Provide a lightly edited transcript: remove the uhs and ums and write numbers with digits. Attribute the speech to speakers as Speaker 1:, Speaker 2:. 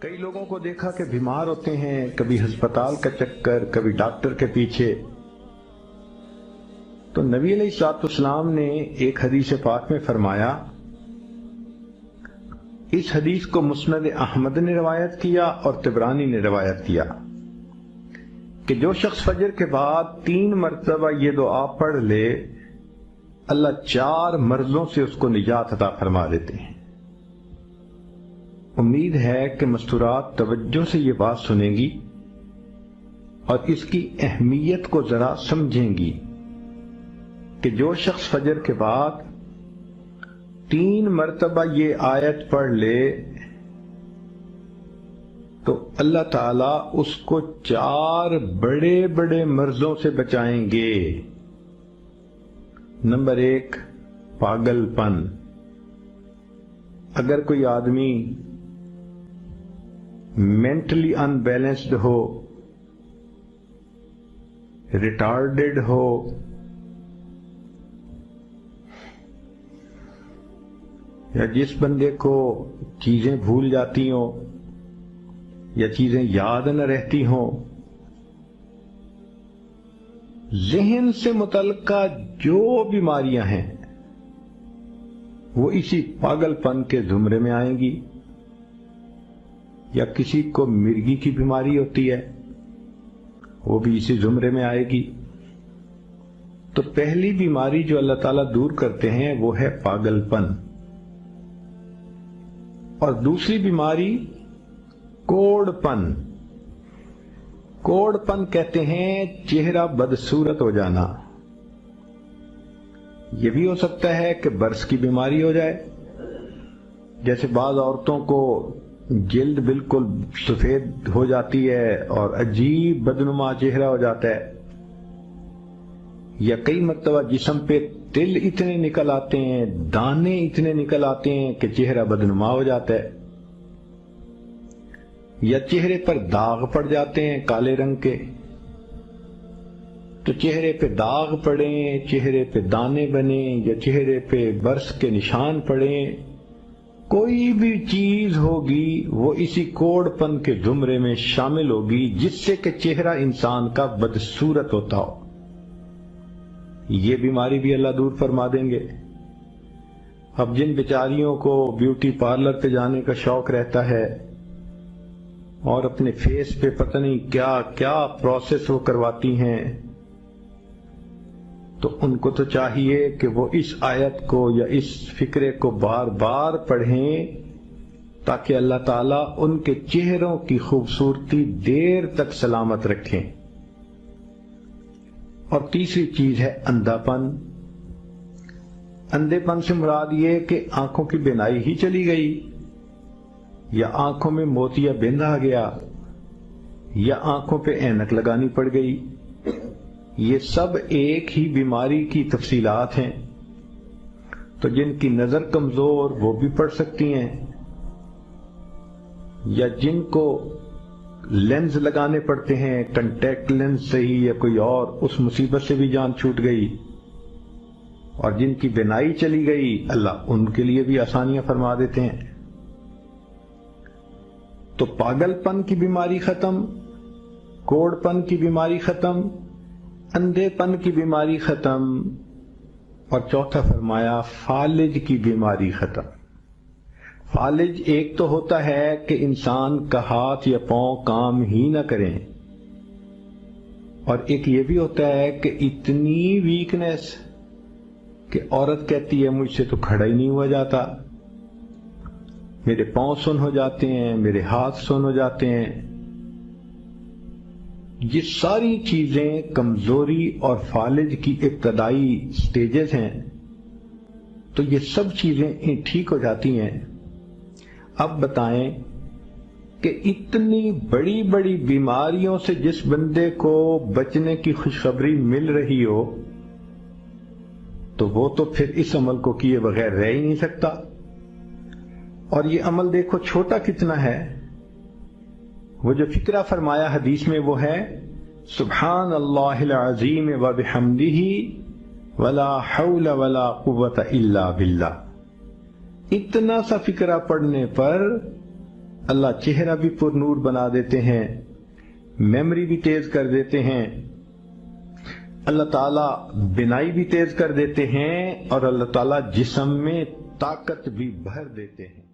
Speaker 1: کئی لوگوں کو دیکھا کہ بیمار ہوتے ہیں، کبھی ہسپتال کا چکر، کبھی ڈاکٹر کے پیچھے. تو نبی علیہ الصلوۃ والسلام نے ایک حدیث پاک میں فرمایا، اس حدیث کو مسند احمد نے روایت کیا اور طبرانی نے روایت کیا کہ جو شخص فجر کے بعد 3 مرتبہ یہ دعا پڑھ لے، اللہ 4 مرضوں سے اس کو نجات عطا فرما دیتے ہیں. امید ہے کہ مستورات توجہ سے یہ بات سنیں گی اور اس کی اہمیت کو ذرا سمجھیں گی کہ جو شخص فجر کے بعد 3 مرتبہ یہ آیت پڑھ لے تو اللہ تعالیٰ اس کو 4 بڑے بڑے مرضوں سے بچائیں گے. نمبر 1، پاگل پن. اگر کوئی آدمی مینٹلی ان بیلنسڈ ہو، ریٹارڈڈ ہو، یا جس بندے کو چیزیں بھول جاتی ہوں یا چیزیں یاد نہ رہتی ہوں، ذہن سے متعلقہ جو بیماریاں ہیں وہ اسی پاگل پن کے زمرے میں آئیں گی. یا کسی کو مرگی کی بیماری ہوتی ہے، وہ بھی اسی زمرے میں آئے گی. تو پہلی بیماری جو اللہ تعالیٰ دور کرتے ہیں وہ ہے پاگل پن. اور دوسری بیماری کوڑ پن. کوڑ پن کہتے ہیں چہرہ بدصورت ہو جانا. یہ بھی ہو سکتا ہے کہ برس کی بیماری ہو جائے، جیسے بعض عورتوں کو جلد بالکل سفید ہو جاتی ہے اور عجیب بدنما چہرہ ہو جاتا ہے، یا کئی مرتبہ جسم پہ تل اتنے نکل آتے ہیں، دانے اتنے نکل آتے ہیں کہ چہرہ بدنما ہو جاتا ہے، یا چہرے پر داغ پڑ جاتے ہیں کالے رنگ کے. تو چہرے پہ داغ پڑیں، چہرے پہ دانے بنیں، یا چہرے پہ برس کے نشان پڑیں، کوئی بھی چیز ہوگی وہ اسی کوڑ پن کے زمرے میں شامل ہوگی جس سے کہ چہرہ انسان کا بدصورت ہوتا ہو. یہ بیماری بھی اللہ دور فرما دیں گے. اب جن بیچاریوں کو بیوٹی پارلر پہ جانے کا شوق رہتا ہے اور اپنے فیس پہ پتہ نہیں کیا کیا پروسیس وہ کرواتی ہیں، تو ان کو تو چاہیے کہ وہ اس آیت کو یا اس فکرے کو بار بار پڑھیں تاکہ اللہ تعالیٰ ان کے چہروں کی خوبصورتی دیر تک سلامت رکھیں. اور تیسری چیز ہے اندھا پن. اندھے پن سے مراد یہ کہ آنکھوں کی بینائی ہی چلی گئی، یا آنکھوں میں موتیا بند آ گیا، یا آنکھوں پہ اینک لگانی پڑ گئی. یہ سب ایک ہی بیماری کی تفصیلات ہیں. تو جن کی نظر کمزور وہ بھی پڑھ سکتی ہیں، یا جن کو لینز لگانے پڑتے ہیں، کنٹیکٹ لینز صحیح یا کوئی اور، اس مصیبت سے بھی جان چھوٹ گئی. اور جن کی بینائی چلی گئی اللہ ان کے لیے بھی آسانیاں فرما دیتے ہیں. تو پاگل پن کی بیماری ختم، کوڑ پن کی بیماری ختم، اندھے پن کی بیماری ختم، اور چوتھا فرمایا فالج کی بیماری ختم. فالج ایک تو ہوتا ہے کہ انسان کا ہاتھ یا پاؤں کام ہی نہ کریں، اور ایک یہ بھی ہوتا ہے کہ اتنی ویکنس کہ عورت کہتی ہے مجھ سے تو کھڑا ہی نہیں ہوا جاتا، میرے پاؤں سن ہو جاتے ہیں، میرے ہاتھ سن ہو جاتے ہیں. یہ ساری چیزیں کمزوری اور فالج کی ابتدائی سٹیجز ہیں. تو یہ سب چیزیں ٹھیک ہو جاتی ہیں. اب بتائیں کہ اتنی بڑی بڑی بیماریوں سے جس بندے کو بچنے کی خوشخبری مل رہی ہو تو وہ تو پھر اس عمل کو کیے بغیر رہ ہی نہیں سکتا. اور یہ عمل دیکھو چھوٹا کتنا ہے. وہ جو فکرہ فرمایا حدیث میں وہ ہے سبحان اللہ العظیم وبحمدہ ولا حول ولا قوت الا باللہ. اتنا سا فکرہ پڑھنے پر اللہ چہرہ بھی پر نور بنا دیتے ہیں، میموری بھی تیز کر دیتے ہیں، اللہ تعالیٰ بینائی بھی تیز کر دیتے ہیں، اور اللہ تعالیٰ جسم میں طاقت بھی بھر دیتے ہیں۔